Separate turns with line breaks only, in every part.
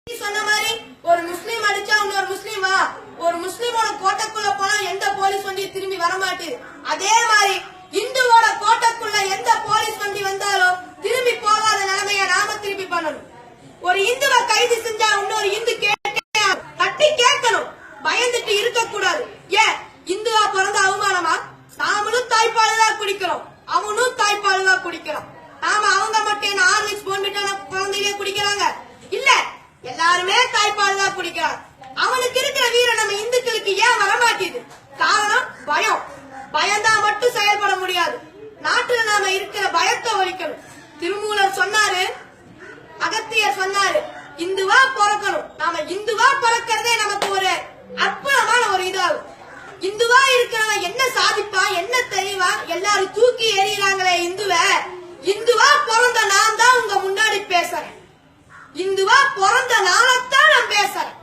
சொன்ன மாதிரி ஒரு முஸ்லீம் அடிச்சா இன்னொரு முஸ்லீமா ஒரு முஸ்லீமோட கோட்டைக்குள்ள போனா எந்த போலீஸ் வண்டி திரும்பி வரமாட்டுது. அதே மாதிரி இந்துவோட கோட்டைக்குள்ள எந்த போலீஸ் வண்டி வந்தாலும் திரும்பி போகாத நிலைமைய நாம திருப்பி பண்ணணும். ஒரு இந்துவை கைது செஞ்சா இன்னொரு இந்து தட்டி கேட்கணும். பயந்துட்டு இருக்க கூடாது. ஏன் இந்துவா பிறந்த அவமானமா? நாமளும் தாய்ப்பாலுதான் குடிக்கிறோம், அவனும் தாய்ப்பாலுதான் குடிக்கிறோம். நாம அவங்க மட்டும் ஹார்லிக்ஸ் போன்விட்டா குழந்தைங்க குடிக்கிறாங்க இல்ல, எல்லாருமே தாய்ப்பால் தான் குடிக்கிறார். அவனுக்கு இருக்கிற வீரம் நம்ம இந்துக்களுக்கு ஏன் வரமாட்டேது? காரணம் பயம். பயந்தா மட்டும் செயல்பட முடியாது. நாட்டுல நாம இருக்கிற பயத்தை ஒழிக்கணும். திருமூலர் சொன்னாரு, அகத்தியர் சொன்னாரு, இந்துவா பிறக்கணும். நாம இந்துவா பிறக்கிறதே நமக்கு ஒரு அற்புதமான ஒரு இதாகும். இந்துவா இருக்கிறவன் என்ன சாதிப்பா, என்ன தெளிவா? எல்லாரும் தூக்கி எறிகிறாங்களே இந்துவ. இந்துவா பிறந்த நான் தான் உங்க முன்னாடி பேசுறேன். இந்துவா பிறந்த நாளத்தான் நான் பேசுறேன்.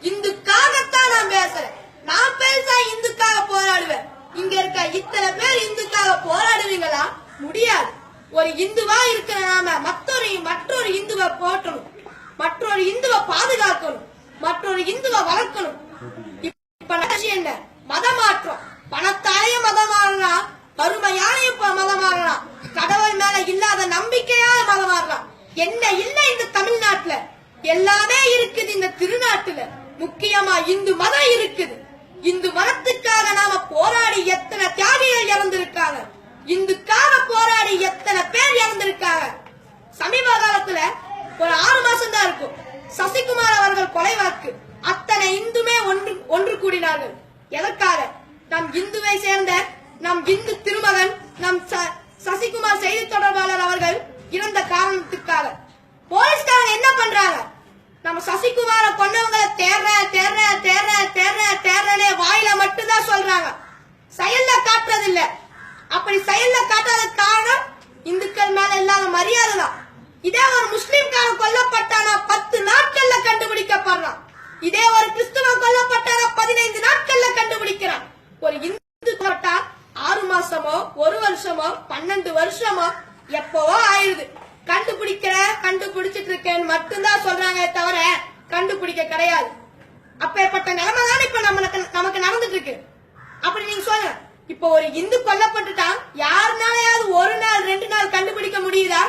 இந்துக்காகத்தான் நான் பேசுறேன். நான் பெருசா இந்துக்காக போராடுவேன். இங்க இருக்க இத்தனை பேர் இந்துக்காக போராடுவீங்களா? முடியாது. ஒரு இந்துவா இருக்கிற நாம மற்றொரு இந்துவை போற்றணும், மற்றொரு இந்துவை பாதுகாக்கணும், மற்றொரு இந்துவை வளர்க்கணும். இப்ப என்ன மதமாற்றம்? பணத்தாலையும் மதம் மாறலாம், வறுமையாலையும் மதம் மாறலாம், கடவுள் மேல இல்லாத நம்பிக்கையால மதம் மாறலாம். என்ன இல்ல இந்த தமிழ்நாட்டுல? எல்லாமே இருக்குது இந்த திருநாட்டுல. முக்கியமா இந்து மதம் இருக்குது. இந்து மதத்துக்காக நாம போராடி எத்தனை தியாகிகள் இறந்திருக்காங்க, இந்துக்காக போராடி எத்தனை பேர் இறந்திருக்காங்க. சமீப காலத்துல ஒரு 6 மாசம் தான் இருக்கும், சசிகுமார் அவர்கள் கொலை வழக்கு. அத்தனை இந்துமே ஒன்று கூடினார்கள். எதற்காக? நம் இந்துவை சேர்ந்த நம் இந்து திருமகன் நம் சசிகுமார் செய்தி தொடர்பாளர் அவர்கள் இறந்த காரணத்துக்காக. போலீஸ்காரங்க என்ன பண்றாங்க? நம்ம சசிகுமார கொண்டவங்களை தேர்றே வாயில மட்டும்தான் சொல்றாங்க, செயல்ல காட்டுறதில்ல. அப்படி செயல்ல காட்டாத காரணம் இந்துக்கள் மேல இல்லாத மரியாதை தான். இதே ஒரு முஸ்லிம்காரன் கொல்லப்பட்டானா 10 நாட்கள்ல கண்டுபிடிக்கப்படுறான். இதே ஒரு கிறிஸ்துவ கொல்லப்பட்டானா 15 நாட்கள்ல கண்டுபிடிக்கிறான். ஒரு இந்து கொட்டா 6 மாசமோ 1 வருஷமோ 12 வருஷமோ எப்பவோ ஆயுது. கண்டுபிடிச்சிட்டு இருக்கேன்னு மட்டும்தான் சொல்றாங்க தவிர கண்டுபிடிக்க கிடையாது. அப்பேற்பட்ட நிலைமை தான் இப்ப நமக்கு நடந்துட்டு இருக்கு. அப்படி நீங்க சொல்லுங்க, இப்ப ஒரு இந்து கொல்லப்பட்டுட்டா யாருனாலையாவது 1 நாள் 2 நாள் கண்டுபிடிக்க முடியுதா?